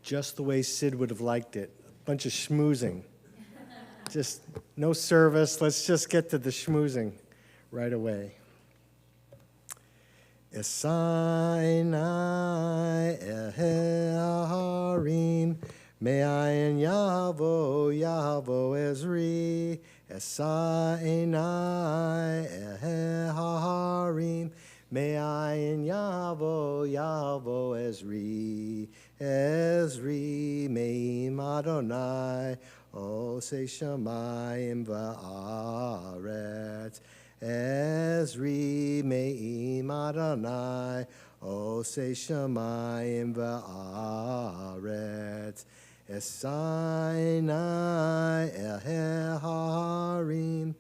just the way Sid would have liked it. A bunch of schmoozing. Just no service. Let's just get to the schmoozing right away. Esainai eharim me'ayin yavo yavo ezri. Esainai eharim me'ayin yavo yavo ezri. Ezri me'im Adonai osei shamayim va'aretz. Ezri me'im Adonai osei shamayim va'aretz. Esainai eharim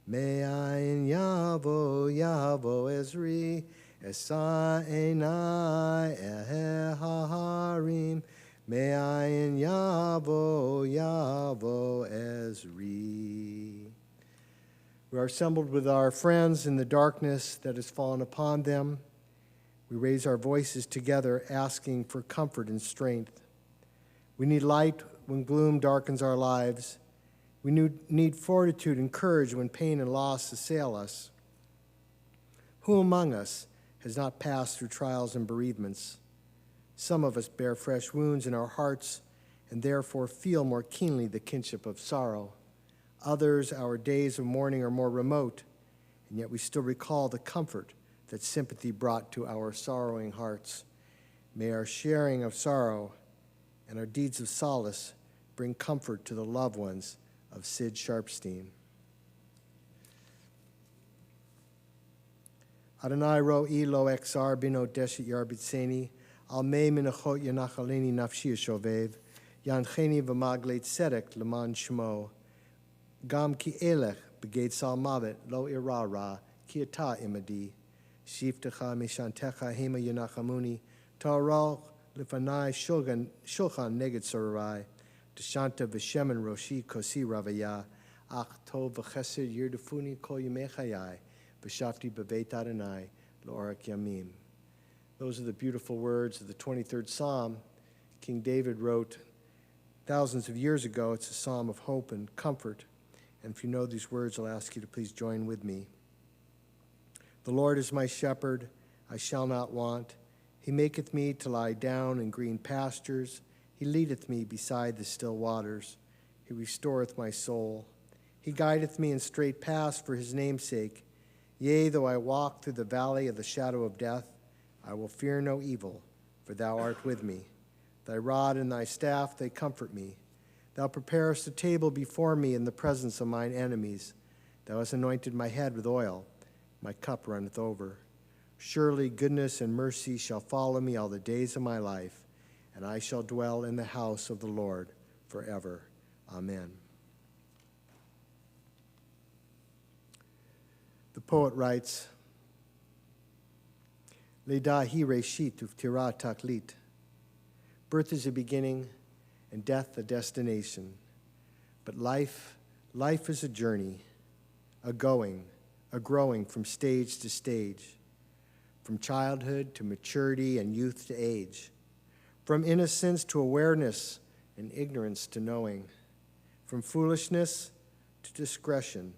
me'ayin yavo yavo ezri. Esainai eharim me'ayin yavo yavo ezri. We are assembled with our friends in the darkness that has fallen upon them. We raise our voices together, asking for comfort and strength. We need light when gloom darkens our lives. We need fortitude and courage when pain and loss assail us. Who among us has not passed through trials and bereavements? Some of us bear fresh wounds in our hearts and therefore feel more keenly the kinship of sorrow. Others, our days of mourning are more remote, and yet we still recall the comfort that sympathy brought to our sorrowing hearts. May our sharing of sorrow and our deeds of solace bring comfort to the loved ones of Sid Sharpstein. Adonai ro'i lo exar bino deshet yarbitseni, al mei minachot yanachaleni nafshi shovev, yancheni v'maglet tzedek leman shmo, gam ki elech begeit sal mavet lo ira ra, ki ata imadi, shiftecha mishantecha hema yanachamuni, ta'aral lefanai shulchan neged sarai, deshanta v'shemen roshi kosi ravaya, ach tov v'chesed yirdefuni kol yimei chayai, v'shafti b'beit Adonai l'orak yamim. Those are the beautiful words of the 23rd Psalm King David wrote thousands of years ago. It's a psalm of hope and comfort. And if you know these words, I'll ask you to please join with me. The Lord is my shepherd, I shall not want. He maketh me to lie down in green pastures. He leadeth me beside the still waters. He restoreth my soul. He guideth me in straight paths for his name's sake. Yea, though I walk through the valley of the shadow of death, I will fear no evil, for thou art with me. Thy rod and thy staff, they comfort me. Thou preparest a table before me in the presence of mine enemies. Thou hast anointed my head with oil. My cup runneth over. Surely goodness and mercy shall follow me all the days of my life, and I shall dwell in the house of the Lord forever. Amen. The poet writes, Leda hi reshit uftira taklit. Birth is a beginning and death a destination. But life is a journey, a going, a growing from stage to stage, from childhood to maturity and youth to age, from innocence to awareness and ignorance to knowing, from foolishness to discretion,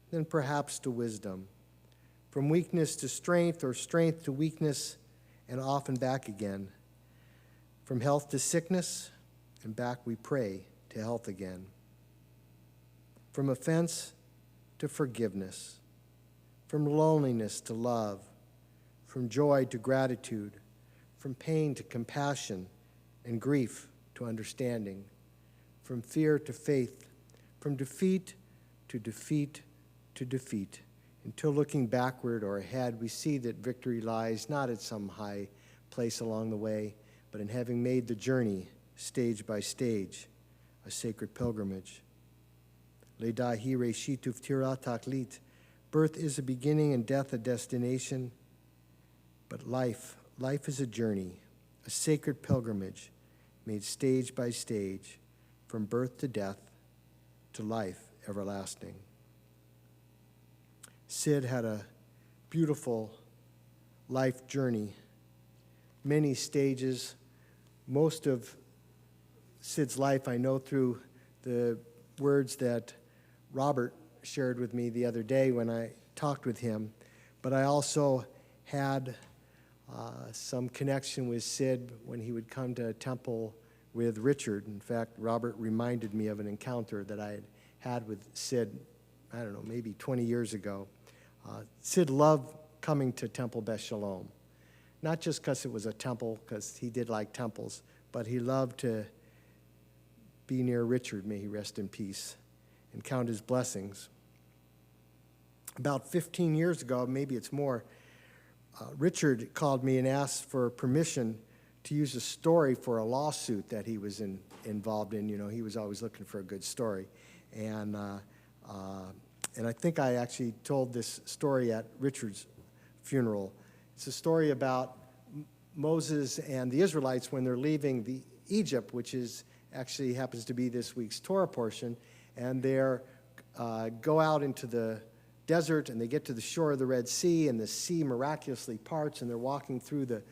then perhaps to wisdom, from weakness to strength or strength to weakness and often back again, from health to sickness and back we pray to health again, from offense to forgiveness, from loneliness to love, from joy to gratitude, from pain to compassion and grief to understanding, from fear to faith, from defeat to defeat to defeat, until looking backward or ahead, we see that victory lies not at some high place along the way, but in having made the journey stage by stage, a sacred pilgrimage. Leda hi reshit uftira taklit. Birth is a beginning and death a destination, but life is a journey, a sacred pilgrimage made stage by stage, from birth to death to life everlasting. Sid had a beautiful life journey, many stages, most of Sid's life, I know through the words that Robert shared with me the other day when I talked with him, but I also had some connection with Sid when he would come to temple with Richard. In fact, Robert reminded me of an encounter that I had with Sid, I don't know, maybe 20 years ago. Sid loved coming to Temple Beth Shalom, not just because it was a temple, because he did like temples, but he loved to be near Richard, may he rest in peace, and count his blessings. About 15 years ago, maybe it's more, Richard called me and asked for permission to use a story for a lawsuit that he was involved in. You know, he was always looking for a good story. And I think I actually told this story at Richard's funeral. It's a story about Moses and the Israelites when they're leaving Egypt, which actually happens to be this week's Torah portion, and they go out into the desert, and they get to the shore of the Red Sea, and the sea miraculously parts, and they're walking through the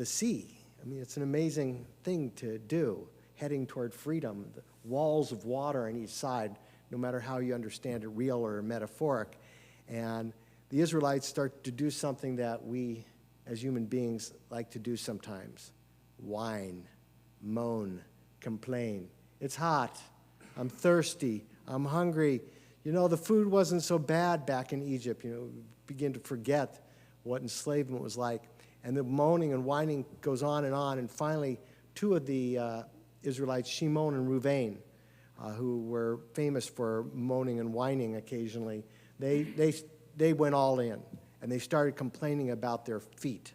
sea. I mean, it's an amazing thing to do, heading toward freedom. The walls of water on each side, no matter how you understand it, real or metaphoric. And the Israelites start to do something that we, as human beings, like to do sometimes. Whine, moan, complain. It's hot. I'm thirsty. I'm hungry. You know, the food wasn't so bad back in Egypt. You know, we begin to forget what enslavement was like. And the moaning and whining goes on, and finally, two of the Israelites, Shimon and Reuven, who were famous for moaning and whining occasionally, they went all in, and they started complaining about their feet,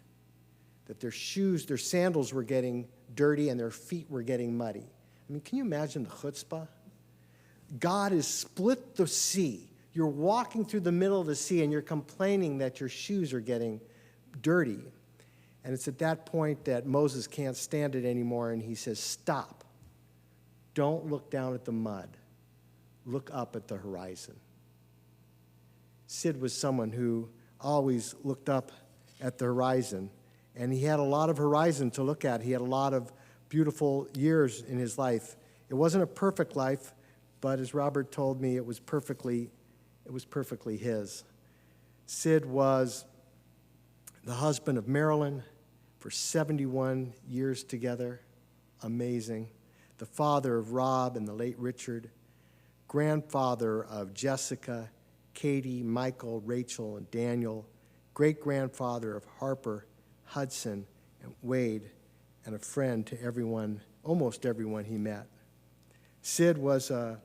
that their shoes, their sandals were getting dirty, and their feet were getting muddy. I mean, can you imagine the chutzpah? God has split the sea. You're walking through the middle of the sea, and you're complaining that your shoes are getting dirty. And it's at that point that Moses can't stand it anymore, and he says, stop. Don't look down at the mud. Look up at the horizon. Sid was someone who always looked up at the horizon, and he had a lot of horizon to look at. He had a lot of beautiful years in his life. It wasn't a perfect life, but as Robert told me, it was perfectly his. Sid was the husband of Marilyn for 71 years together. Amazing. The father of Rob and the late Richard. Grandfather of Jessica, Katie, Michael, Rachel, and Daniel. Great-grandfather of Harper, Hudson, and Wade, and a friend to everyone, almost everyone he met. Sid was a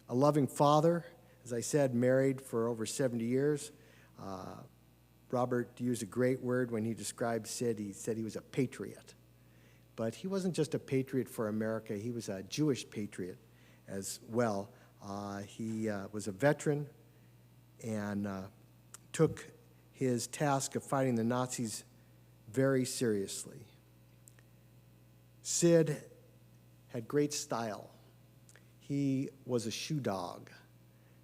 loving father, as I said, married for over 70 years. Robert used a great word when he described Sid. He said he was a patriot. But he wasn't just a patriot for America. He was a Jewish patriot as well. He was a veteran and took his task of fighting the Nazis very seriously. Sid had great style. He was a shoe dog.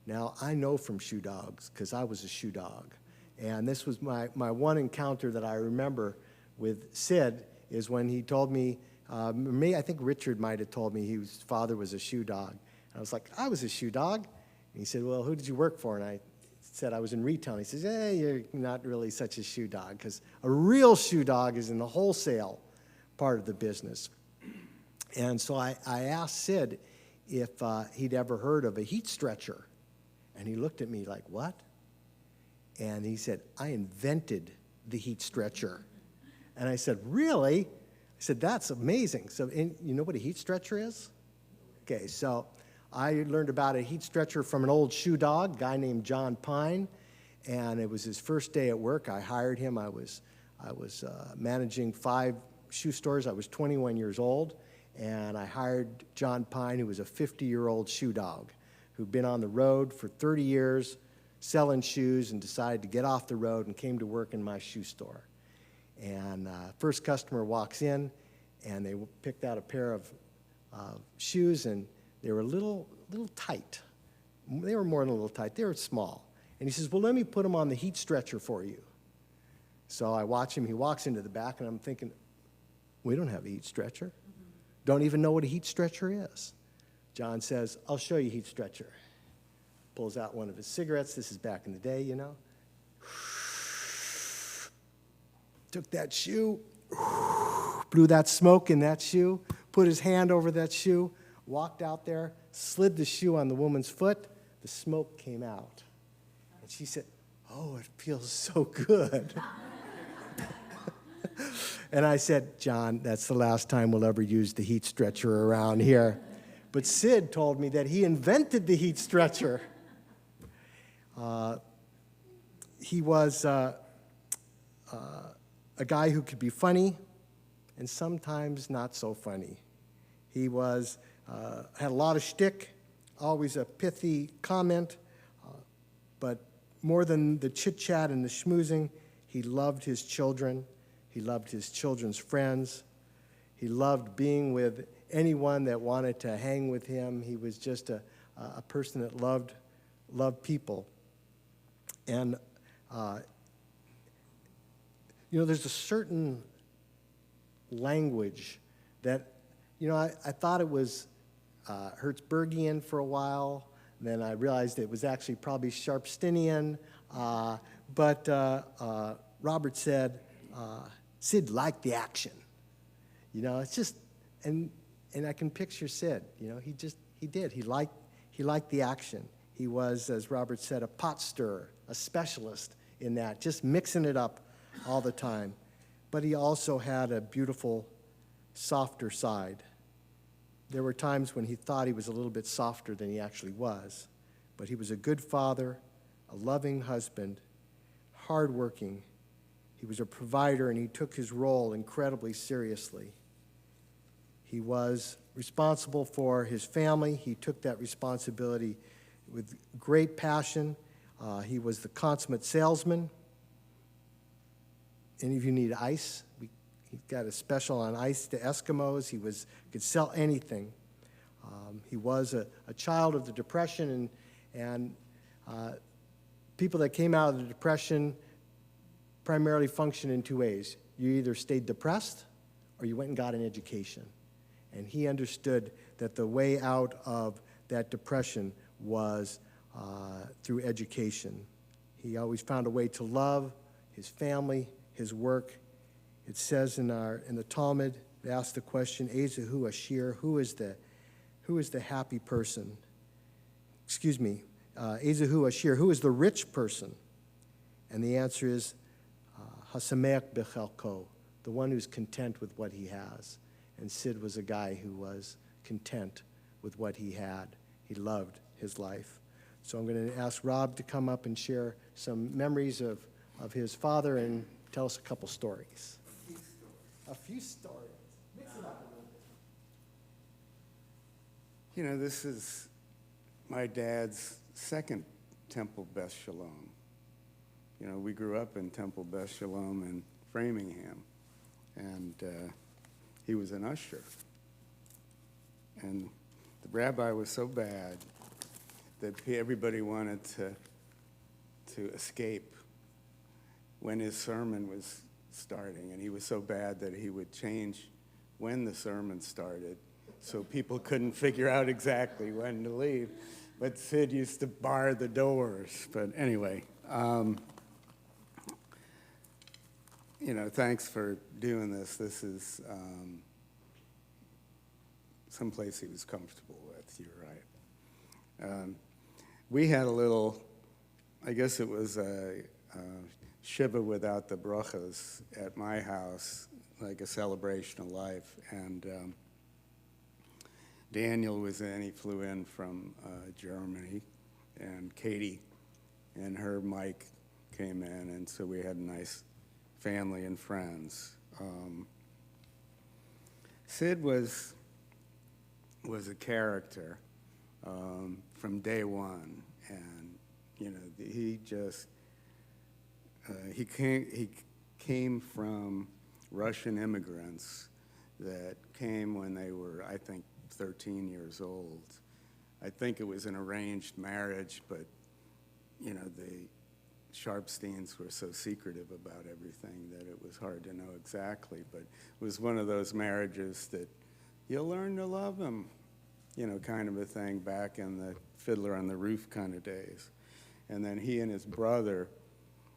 Now, I know from shoe dogs because I was a shoe dog. And this was my one encounter that I remember with Sid is when he told me, I think Richard might have told me his father was a shoe dog. And I was like, I was a shoe dog? And he said, well, who did you work for? And I said I was in retail. And he says, hey, you're not really such a shoe dog because a real shoe dog is in the wholesale part of the business. And so I asked Sid if he'd ever heard of a heat stretcher. And he looked at me like, what? And he said, I invented the heat stretcher. And I said, really? I said, that's amazing. So you know what a heat stretcher is? Okay, so I learned about a heat stretcher from an old shoe dog, a guy named John Pine. And it was his first day at work. I hired him. I was managing 5 shoe stores. I was 21 years old. And I hired John Pine, who was a 50-year-old shoe dog who'd been on the road for 30 years selling shoes and decided to get off the road and came to work in my shoe store. And first customer walks in, and they picked out a pair of shoes, and they were a little tight. They were more than a little tight. They were small. And he says, well, let me put them on the heat stretcher for you. So I watch him. He walks into the back, and I'm thinking, we don't have a heat stretcher. don't even know what a heat stretcher is. John says, I'll show you a heat stretcher. Pulls out one of his cigarettes. This is back in the day, you know. Took that shoe, blew that smoke in that shoe, put his hand over that shoe, walked out there, slid the shoe on the woman's foot. The smoke came out. And she said, oh, it feels so good. And I said, John, that's the last time we'll ever use the heat stretcher around here. But Sid told me that he invented the heat stretcher. He was a guy who could be funny and sometimes not so funny. He was had a lot of shtick, always a pithy comment, but more than the chit-chat and the schmoozing, he loved his children. He loved his children's friends. He loved being with anyone that wanted to hang with him. He was just a person that loved people. And, there's a certain language that, I thought it was Hertzbergian for a while. Then I realized it was actually probably Sharpsteinian. But Robert said, Sid liked the action. It's just, and I can picture Sid. He did. He liked the action. He was, as Robert said, a pot stirrer, a specialist in that, just mixing it up all the time. But he also had a beautiful, softer side. There were times when he thought he was a little bit softer than he actually was. But he was a good father, a loving husband, hardworking. He was a provider, and he took his role incredibly seriously. He was responsible for his family. He took that responsibility with great passion. He was the consummate salesman. Any of you need ice? He got a special on ice to Eskimos. He could sell anything. He was a child of the Depression, and people that came out of the Depression primarily function in two ways. You either stayed depressed or you went and got an education. And he understood that the way out of that depression was through education. He always found a way to love his family, his work. It says in the Talmud, they ask the question, Ezehu Ashir, who is the happy person? Excuse me, Ezehu Ashir, who is the rich person? And the answer is Hasameach Bechelko, the one who's content with what he has. And Sid was a guy who was content with what he had. He loved his life. So I'm going to ask Rob to come up and share some memories of his father and tell us a couple stories. A few stories. Mix it up a little bit. This is my dad's second Temple Beth Shalom. We grew up in Temple Beth Shalom in Framingham, and he was an usher. And the rabbi was so bad that everybody wanted to escape when his sermon was starting. And he was so bad that he would change when the sermon started, so people couldn't figure out exactly when to leave. But Sid used to bar the doors. But anyway, thanks for doing this. This is someplace he was comfortable with. You're right. We had a little, I guess it was a Shiva without the brachas at my house, like a celebration of life. And Daniel was in, he flew in from Germany, and Katie and her Mike came in, and so we had a nice family and friends. Sid was a character from day one, and he just he came from Russian immigrants that came when they were, I think, 13 years old. I think it was an arranged marriage, but the Sharpsteins were so secretive about everything that it was hard to know exactly. But it was one of those marriages that you'll learn to love him, kind of a thing back in the Fiddler on the Roof kind of days. And then he and his brother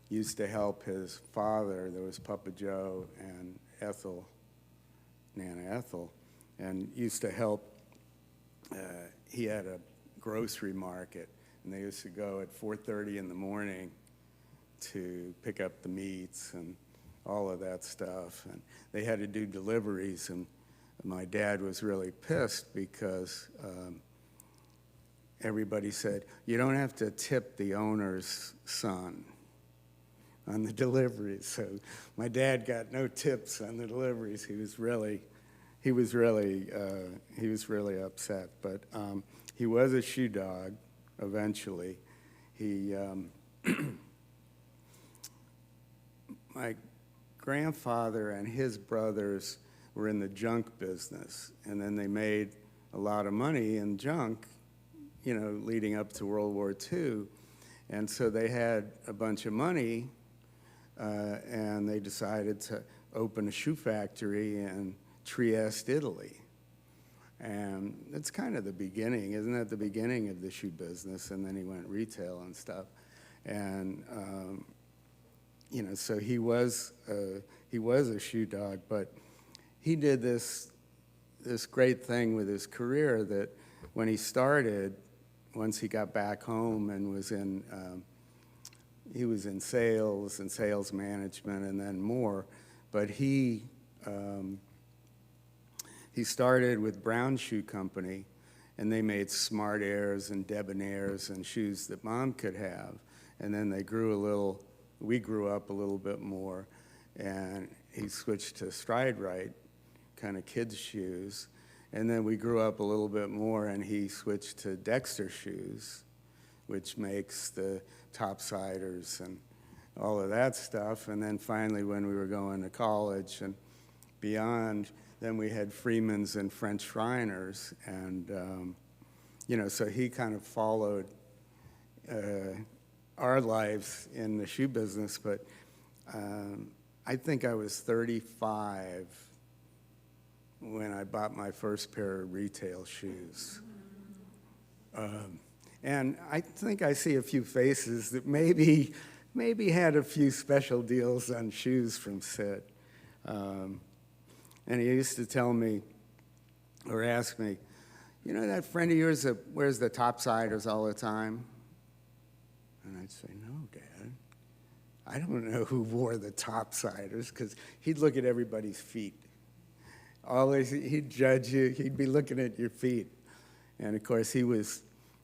used to help his father. There was Papa Joe and Ethel, Nana Ethel, and used to help. He had a grocery market, and they used to go at 4:30 in the morning to pick up the meats and all of that stuff. And they had to do deliveries, and my dad was really pissed because everybody said, you don't have to tip the owner's son on the deliveries. So my dad got no tips on the deliveries. He was really upset. But he was a shoe dog eventually. My grandfather and his brothers were in the junk business, and then they made a lot of money in junk, leading up to World War II. And so they had a bunch of money, and they decided to open a shoe factory in Trieste, Italy. And it's kind of the beginning, isn't that the beginning of the shoe business? And then he went retail and stuff. And, so he was a shoe dog, but he did this great thing with his career that when he started, once he got back home and he was in sales and sales management and then more, but he started with Brown Shoe Company, and they made Smart Airs and Debonaires and shoes that Mom could have. And then we grew up a little bit more, and he switched to Stride Right, kind of kids' shoes. And then we grew up a little bit more, and he switched to Dexter shoes, which makes the topsiders and all of that stuff. And then finally, when we were going to college and beyond, then we had Freeman's and French Shriners. And, so he kind of followed our lives in the shoe business. But I think I was 35 when I bought my first pair of retail shoes. And I think I see a few faces that maybe had a few special deals on shoes from Sid. And he used to tell me or ask me, that friend of yours that wears the topsiders all the time? And I'd say, no, Dad. I don't know who wore the topsiders, because he'd look at everybody's feet. Always, he'd judge you. He'd be looking at your feet. And, of course, he was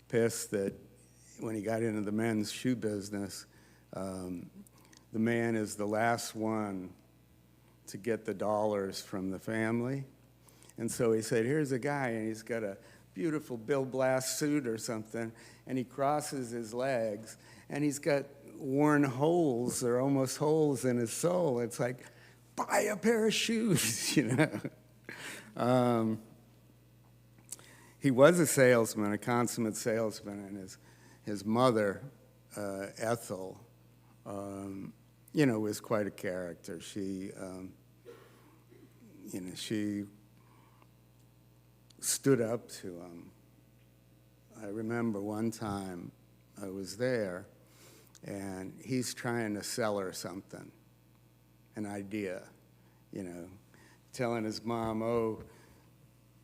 pissed that when he got into the men's shoe business, the man is the last one to get the dollars from the family. And so he said, here's a guy, and he's got a beautiful Bill Blass suit or something, and he crosses his legs, and he's got worn holes or almost holes in his sole. It's like, buy a pair of shoes, He was a salesman, a consummate salesman, and his mother, Ethel, was quite a character. She stood up to him. I remember one time I was there, and he's trying to sell her something, an idea, telling his mom, oh,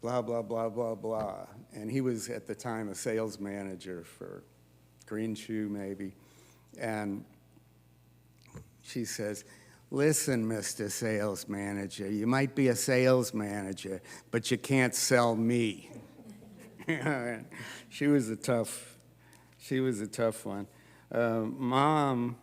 blah, blah, blah, blah, blah. And he was, at the time, a sales manager for Green Shoe, maybe. And she says, listen, Mr. Sales Manager, you might be a sales manager, but you can't sell me. She was a tough one. Mom,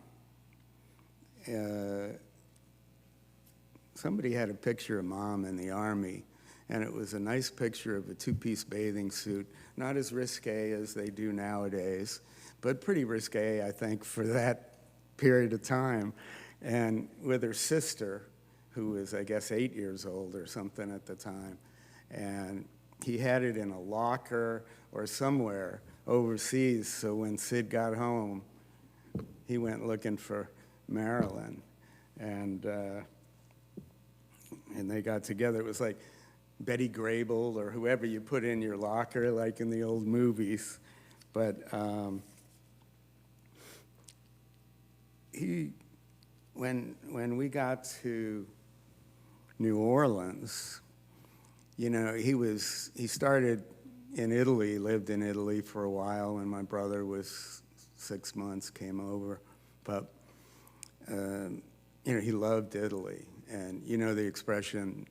somebody had a picture of Mom in the Army, and it was a nice picture of a two-piece bathing suit, not as risque as they do nowadays, but pretty risque, I think, for that period of time. And with her sister, who was, I guess, 8 years old or something at the time. And he had it in a locker or somewhere overseas, so when Sid got home, he went looking for Marilyn. And they got together. It was like Betty Grable or whoever you put in your locker, like in the old movies. But when we got to New Orleans, you know, he started in Italy, lived in Italy for a while, and my brother was 6 months, came over. But, you know, he loved Italy. And you know the expression,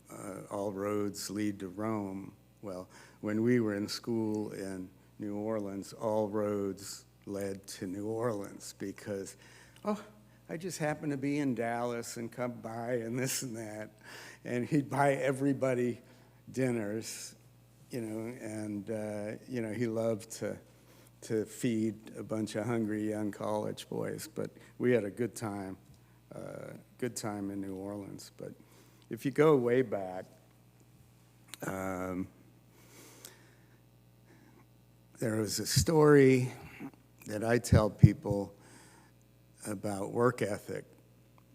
all roads lead to Rome. Well, when we were in school in New Orleans, all roads led to New Orleans because, oh, I just happened to be in Dallas and come by and this and that. And he'd buy everybody dinners, you know, and, you know, he loved to feed a bunch of hungry young college boys. But we had a good time in New Orleans. But if you go way back, there was a story that I tell people about work ethic.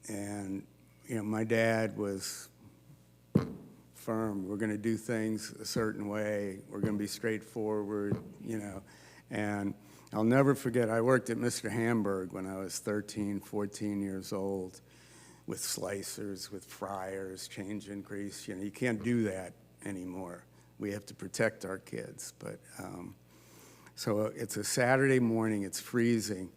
And, you know, my dad was firm. We're going to do things a certain way. We're going to be straightforward, you know. And I'll never forget, I worked at Mr. Hamburg when I was 13, 14 years old with slicers, with fryers, changing grease. You know, you can't do that anymore. We have to protect our kids. But so it's a Saturday morning. It's freezing.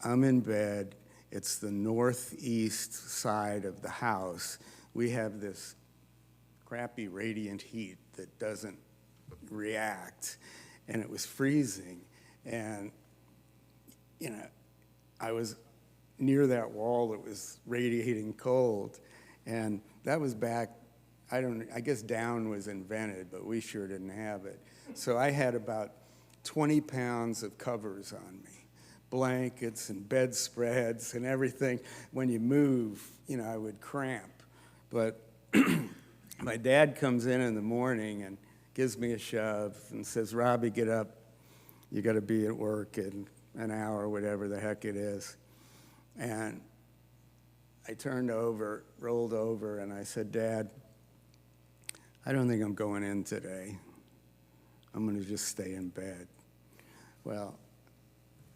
I'm in bed. It's the northeast side of the house. We have this crappy radiant heat that doesn't react, and it was freezing. And, you know, I was near that wall that was radiating cold, and that was back, I guess down was invented, but we sure didn't have it. So I had about 20 pounds of covers on me, blankets and bedspreads and everything. When you move, you know, I would cramp. But my dad comes in the morning and gives me a shove and says, "Robbie, get up. You got to be at work in an hour," whatever the heck it is. And I turned over, rolled over, and I said, "Dad, I don't think I'm going in today. I'm going to just stay in bed." Well,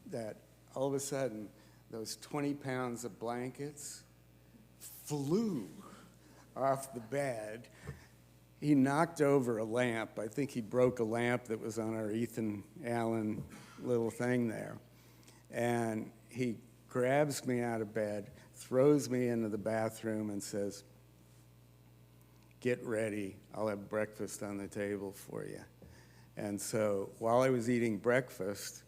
that all of a sudden, those 20 pounds of blankets flew off the bed. He knocked over a lamp. I think he broke a lamp that was on our Ethan Allen little thing there. And he grabs me out of bed, throws me into the bathroom, and says, "Get ready. I'll have breakfast on the table for you." And so while I was eating breakfast,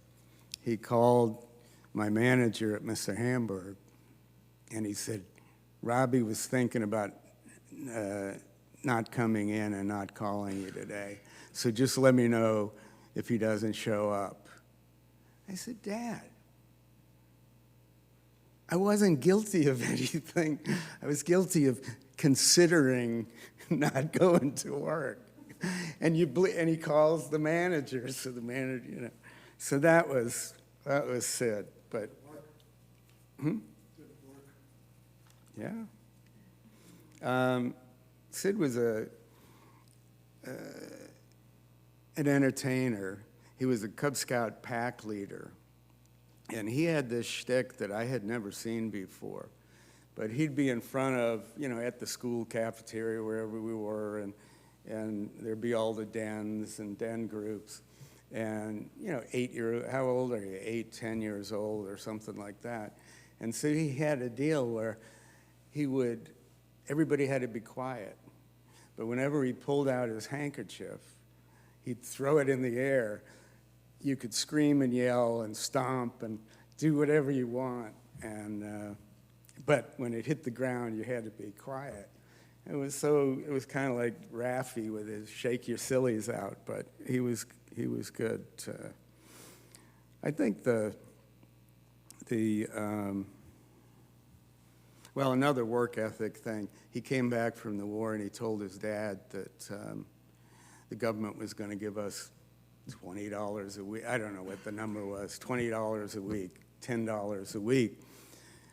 he called my manager at Mr. Hamburg, and he said, "Robbie was thinking about not coming in and not calling you today. So just let me know if he doesn't show up." I said, "Dad, I wasn't guilty of anything. I was guilty of considering not going to work." And he calls the manager, so the manager, you know. So that was Sid. But yeah. Sid was an entertainer. He was a Cub Scout pack leader. And he had this shtick that I had never seen before. But he'd be in front of, you know, at the school cafeteria, wherever we were, and there'd be all the dens and den groups. And, you know, how old are you? 8, 10 years old or something like that. And so he had a deal where everybody had to be quiet. But whenever he pulled out his handkerchief, he'd throw it in the air. You could scream and yell and stomp and do whatever you want. But when it hit the ground, you had to be quiet. It was kind of like Raffi with his "shake your sillies out," but he was good. I think well, another work ethic thing. He came back from the war and he told his dad that the government was going to give us $20 a week. I don't know what the number was. $20 a week, $10 a week,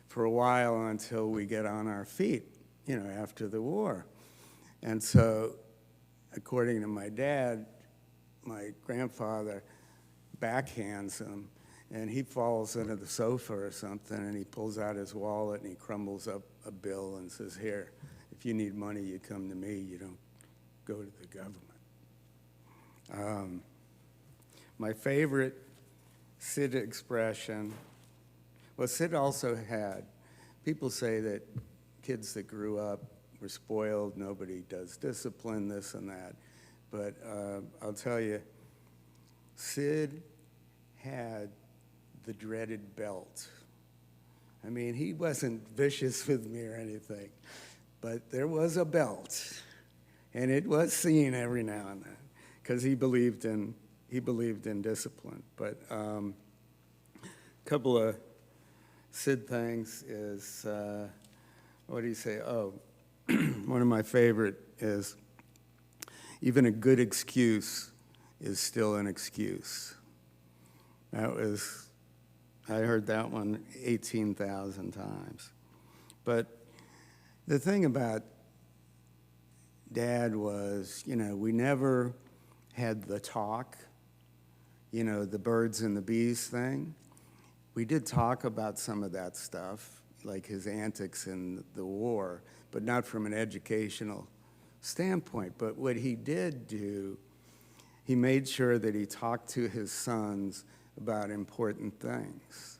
for a while until we get on our feet, you know, after the war. And so according to my dad, my grandfather backhands him, and he falls into the sofa or something, and he pulls out his wallet and he crumbles up a bill and says, "Here, if you need money, you come to me. You don't go to the government." My favorite Sid expression, well, Sid also had, people say that kids that grew up were spoiled, nobody does discipline, this and that. But I'll tell you, Sid had the dreaded belt. I mean, he wasn't vicious with me or anything, but there was a belt, and it was seen every now and then, because he believed in discipline. But a couple of Sid things is, what do you say? Oh, one of my favorite is, even a good excuse is still an excuse. That was, I heard that one 18,000 times. But the thing about Dad was, we never had the talk, the birds and the bees thing. We did talk about some of that stuff, like his antics in the war, but not from an educational standpoint. But what he did do, he made sure that he talked to his sons about important things.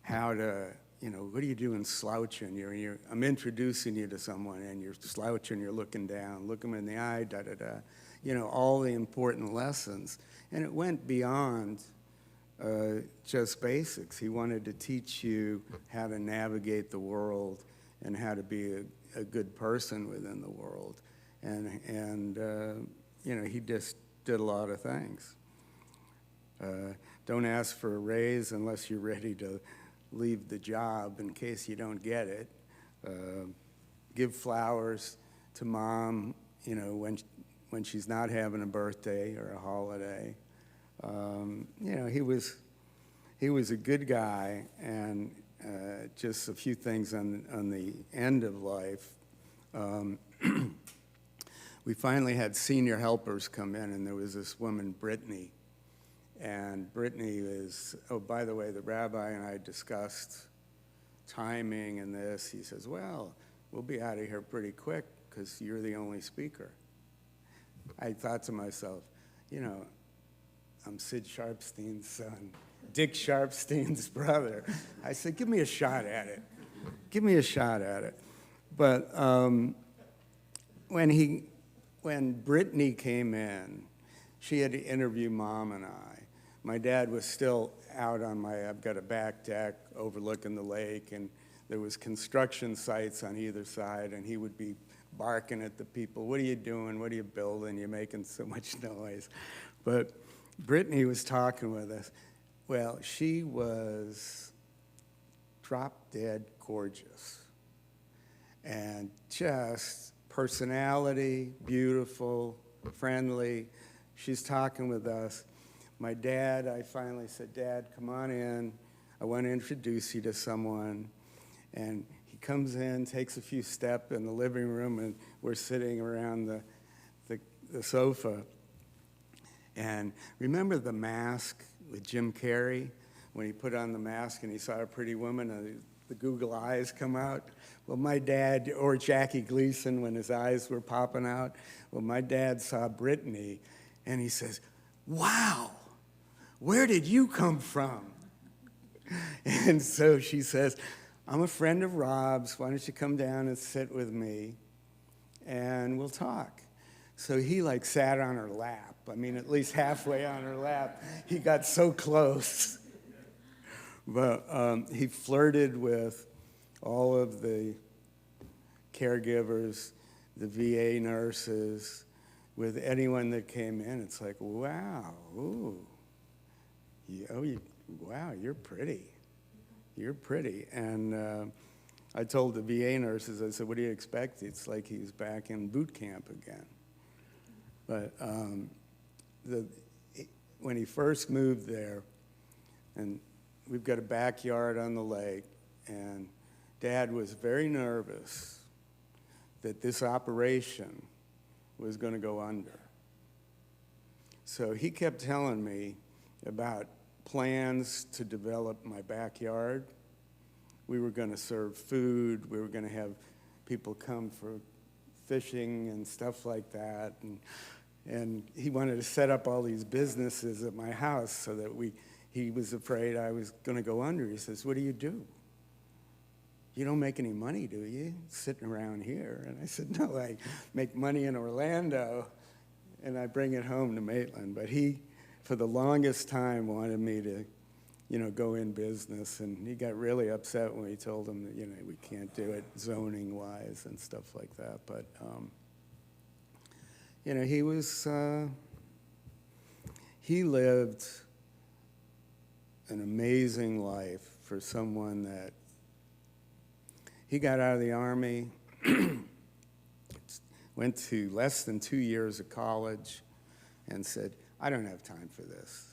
How to, what are you doing slouching? I'm introducing you to someone and you're slouching, you're looking down, look them in the eye, da-da-da. All the important lessons. And it went beyond just basics. He wanted to teach you how to navigate the world and how to be a good person within the world. And he just did a lot of things. Don't ask for a raise unless you're ready to leave the job in case you don't get it. Give flowers to Mom, when she's not having a birthday or a holiday. He was a good guy, and just a few things on the end of life. We finally had senior helpers come in, and there was this woman, Brittany. And Brittany is, oh, by the way, the rabbi and I discussed timing and this. He says, well, we'll be out of here pretty quick because you're the only speaker. I thought to myself, I'm Sid Sharpstein's son, Dick Sharpstein's brother. I said, give me a shot at it. Give me a shot at it. But when Brittany came in, she had to interview Mom and I. My dad was still out on I've got a back deck overlooking the lake, and there was construction sites on either side, and he would be barking at the people, what are you doing, what are you building, you're making so much noise. But Brittany was talking with us. Well, she was drop-dead gorgeous, and just personality, beautiful, friendly. She's talking with us. My dad, I finally said, Dad, come on in. I want to introduce you to someone. And he comes in, takes a few steps in the living room, and we're sitting around the sofa. And remember The Mask with Jim Carrey? When he put on the mask and he saw a pretty woman and the Google eyes come out? Well, my dad, or Jackie Gleason when his eyes were popping out. Well, my dad saw Brittany, and he says, wow, where did you come from? And so she says, I'm a friend of Rob's. Why don't you come down and sit with me, and we'll talk. So he sat on her lap. I mean, at least halfway on her lap. He got so close. But he flirted with all of the caregivers, the VA nurses, with anyone that came in. It's like, wow, ooh, wow, you're pretty. You're pretty. And I told the VA nurses, I said, what do you expect? It's like he's back in boot camp again. But when he first moved there, and we've got a backyard on the lake, and Dad was very nervous that this operation was going to go under. So he kept telling me about plans to develop my backyard. We were going to serve food. We were going to have people come for fishing and stuff like that. And he wanted to set up all these businesses at my house so that he was afraid I was going to go under. He says, "What do? You don't make any money, do you, sitting around here?" And I said, "No, I make money in Orlando, and I bring it home to Maitland." But he, for the longest time, wanted me to, go in business, and he got really upset when we told him that, we can't do it zoning-wise and stuff like that. But, he was, he lived an amazing life for someone that he got out of the Army, went to less than 2 years of college, and said, "I don't have time for this.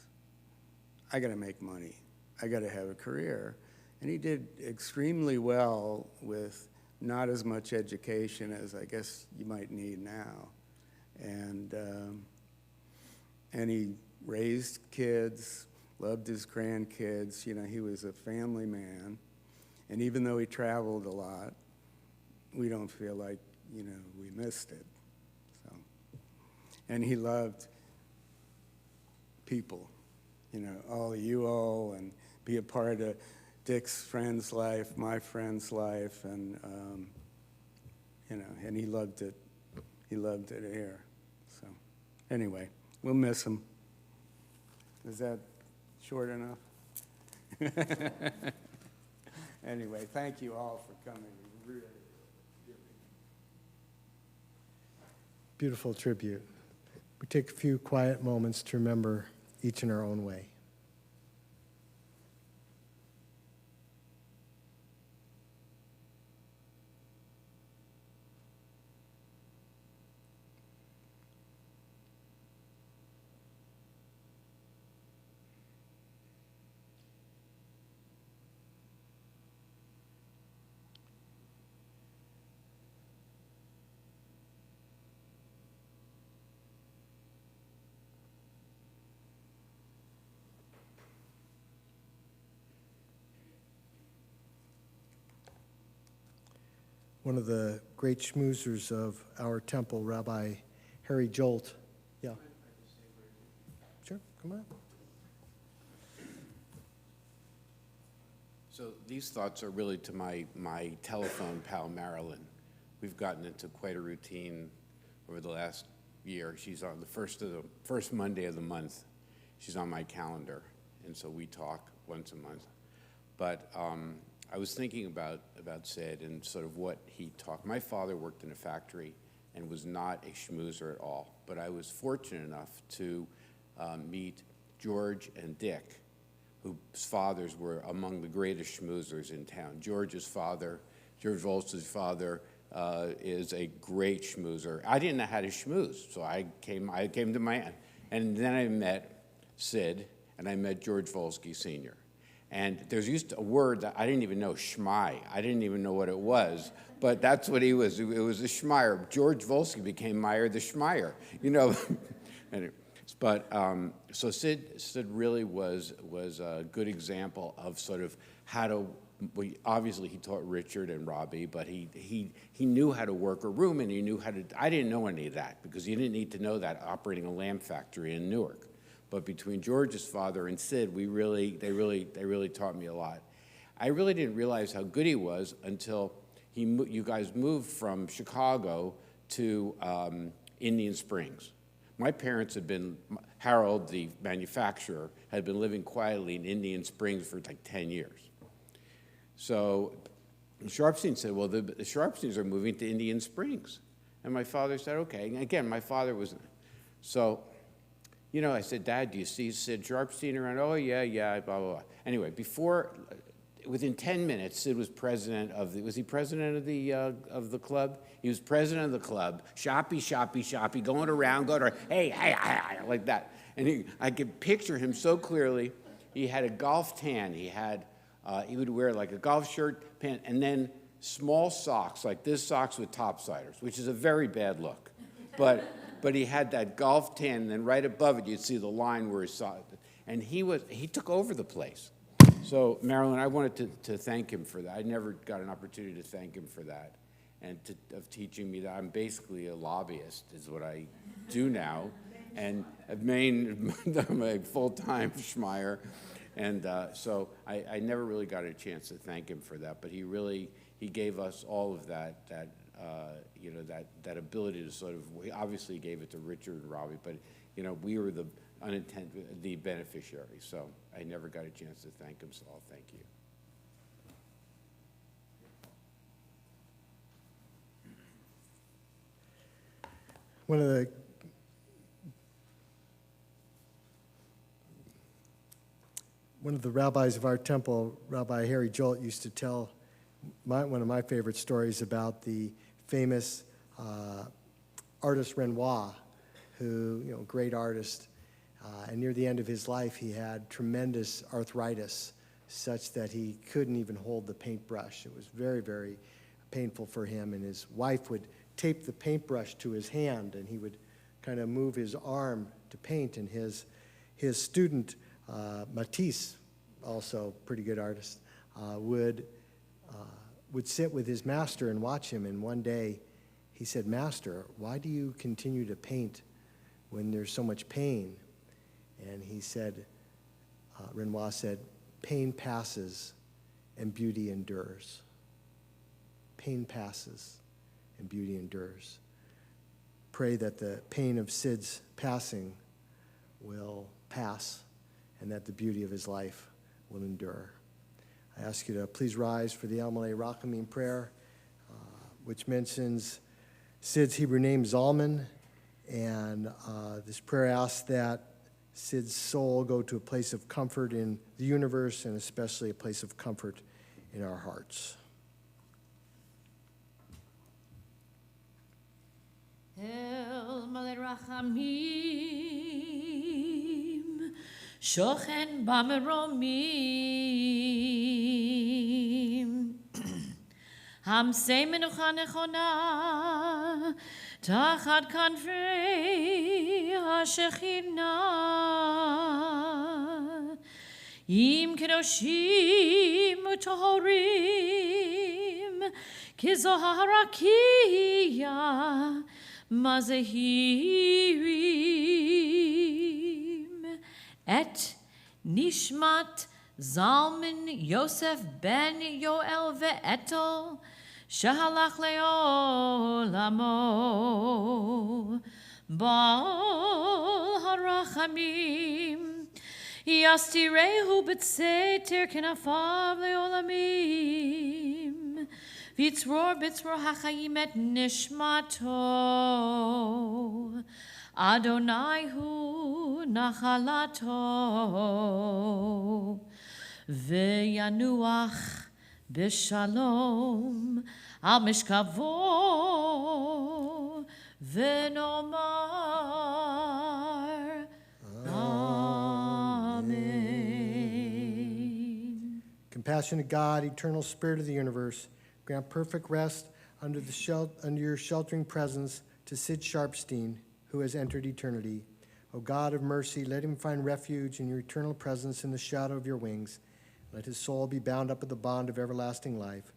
I got to make money. I got to have a career." And he did extremely well with not as much education as I guess you might need now. And he raised kids, loved his grandkids. He was a family man. And even though he traveled a lot, we don't feel like, we missed it. So, and he loved people, all of you all, and be a part of Dick's friend's life, my friend's life, and, and he loved it. He loved it here. So, anyway, we'll miss him. Is that short enough? Anyway, thank you all for coming. Really. Beautiful tribute. We take a few quiet moments to remember each in our own way. One of the great schmoozers of our temple, Rabbi Harry Jolt. Yeah. Sure, come on. So these thoughts are really to my telephone pal, Marilyn. We've gotten into quite a routine over the last year. She's on the first Monday of the month. She's on my calendar, and so we talk once a month. But I was thinking about Sid and sort of what he talked. My father worked in a factory and was not a schmoozer at all, but I was fortunate enough to meet George and Dick, whose fathers were among the greatest schmoozers in town. George's father, George Volz's father, is a great schmoozer. I didn't know how to schmooze, so I came to my, and then I met Sid, and I met George Volsky Sr. And there's used to a word that I didn't even know, schmai. I didn't even know what it was, but that's what he was. It was a schmeier. George Volsky became Meyer the Schmeier, Anyway, but so Sid really was a good example of sort of how to. Obviously, he taught Richard and Robbie, but he knew how to work a room, and he knew how to. I didn't know any of that because you didn't need to know that operating a lamp factory in Newark. But between George's father and Sid, they really taught me a lot. I really didn't realize how good he was until you guys moved from Chicago to Indian Springs. My parents had been, Harold, the manufacturer, had been living quietly in Indian Springs for like 10 years. So Sharpstein said, well, the Sharpsteins are moving to Indian Springs. And my father said, okay. And again, my father was, so, I said, Dad, do you see Sid Sharpstein around? Oh, yeah, blah, blah, blah. Anyway, within 10 minutes, Sid was president was he president of the club? He was president of the club, shoppy, going around, hey, like that. And I could picture him so clearly. He had a golf tan. He would wear like a golf shirt, pant, and then small socks, like this socks with topsiders, which is a very bad look. But he had that golf tan, and then right above it, you'd see the line where he saw it. And he took over the place. So, Marilyn, I wanted to thank him for that. I never got an opportunity to thank him for that, and of teaching me that I'm basically a lobbyist, is what I do now. And I'm a full-time Schmeier. And so I never really got a chance to thank him for that, but he gave us all of that ability to sort of, we obviously gave it to Richard and Robbie, but we were the beneficiaries. So I never got a chance to thank him, so I'll thank you. One of the rabbis of our temple, Rabbi Harry Jolt, used to tell one of my favorite stories about the famous artist Renoir, who, great artist, and near the end of his life, he had tremendous arthritis, such that he couldn't even hold the paintbrush. It was very, very painful for him, and his wife would tape the paintbrush to his hand, and he would kind of move his arm to paint, and his student, Matisse, also pretty good artist, would sit with his master and watch him. And one day he said, "Master, why do you continue to paint when there's so much pain?" And he said, Renoir said, "Pain passes and beauty endures." Pain passes and beauty endures. Pray that the pain of Sid's passing will pass, and that the beauty of his life will endure. I ask you to please rise for the El Malay Rachamim prayer, which mentions Sid's Hebrew name, Zalman, and this prayer asks that Sid's soul go to a place of comfort in the universe, and especially a place of comfort in our hearts. El Malay Rachamim Shochen Bameromim Hamsei Menucha Nechona Tachat Kanfrei HaShechina Im Kedoshim Utohorim Kizohar Rakia Mazehirim et Nishmat Zalman Yosef ben Yoel ve'etel Shahalach le'olamo Bal harachamim Yastirehu b'tseter kenafav le'olamim Vitzror hachayim et nishmato Adonai hu nachalato Ve'yanuach b'shalom al mishkavo Ve'nomar Amen. Compassionate God, eternal Spirit of the universe, grant perfect rest under your sheltering presence to Sid Sharpstein, who has entered eternity. O God of mercy, let him find refuge in your eternal presence in the shadow of your wings. Let his soul be bound up with the bond of everlasting life.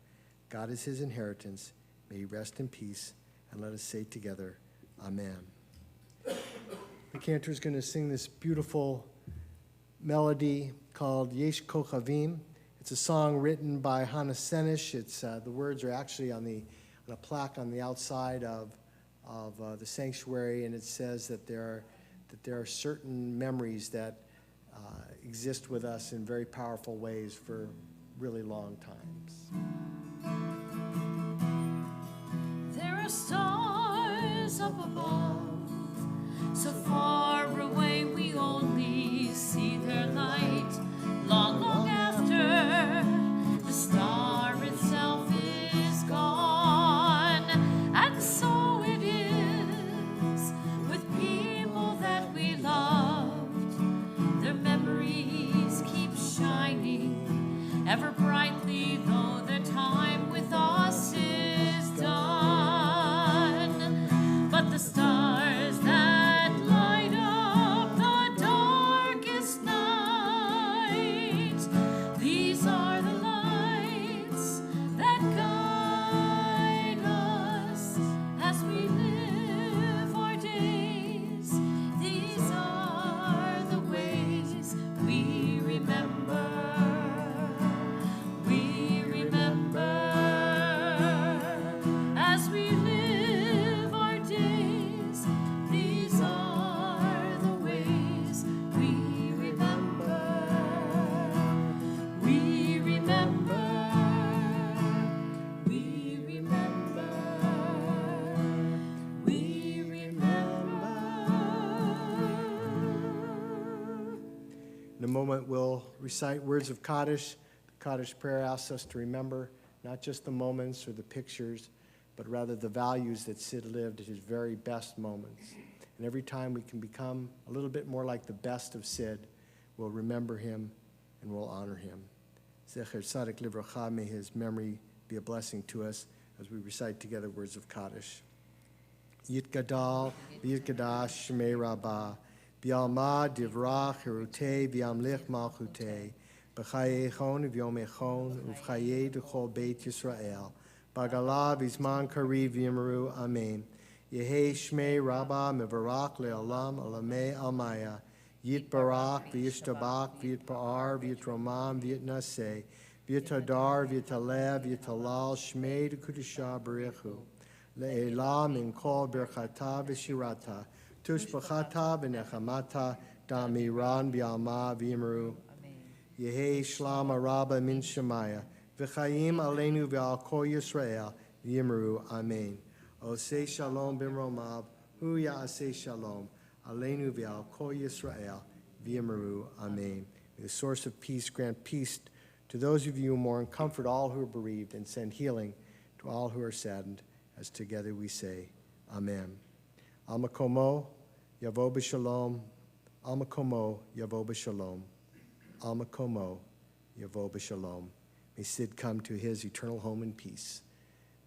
God is his inheritance. May he rest in peace. And let us say together, Amen. The cantor is going to sing this beautiful melody called Yesh Kochavim. It's a song written by Hannah Senish. The words are actually on a plaque on the outside of the sanctuary, and it says that there are certain memories that exist with us in very powerful ways for really long times. There are stars up above, so far away we only see their light. Long, long after the star itself is gone, and so it is with people that we loved. Their memories keep shining ever brightly, though their time with us moment, we'll recite words of Kaddish. The Kaddish prayer asks us to remember not just the moments or the pictures, but rather the values that Sid lived at his very best moments. And every time we can become a little bit more like the best of Sid, we'll remember him and we'll honor him. Zecher Tzadik Livracha, may his memory be a blessing to us as we recite together words of Kaddish. Yit Gadal, Yit Gadash, Shmei Rabbah, Bialma, Divrach, Herute, Biamlich Malchute, B'chaye Echon, V'yom Echon, Uv'chaye D'chol Beit Yisrael, Bagala, V'zman Kariv, V'yimru, Amen. Yehi Shmei Rabbah, Mevarach, Le'olam, Alamei Almaya, Yit Barak, V'yishtabak, V'yit Pa'ar, V'yit Romam, V'yit Naseh, V'yit Hadar, V'yit Alev, V'yit Halal, Shmei D'Kudusha B'rechu, Le'elah Min Kol Berchata V'shirata, Tushbachata V'nechamata, Damiran B'alma V'yimru, Yehi Shlama Rabba Min Shemaya, V'chayim Aleinu V'al Kol Yisrael, V'yimru, Amen. Osei Shalom B'mromav, Hu Ya'aseh Shalom, Aleinu V'al Kol Yisrael, V'yimru, Amen. May the source of peace grant peace to those of you who mourn, comfort all who are bereaved, and send healing to all who are saddened, as together we say, Amen. Al Makomo, Yavo B'Shalom, Al Makomo, Yavo B'Shalom, Al Makomo, Yavo B'Shalom. May Sid come to his eternal home in peace.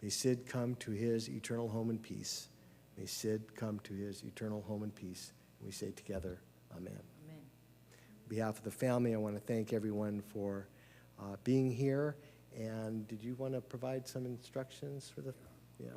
May Sid come to his eternal home in peace. May Sid come to his eternal home in peace. And we say together, Amen. Amen. On behalf of the family, I want to thank everyone for being here. And did you want to provide some instructions for the? Yeah.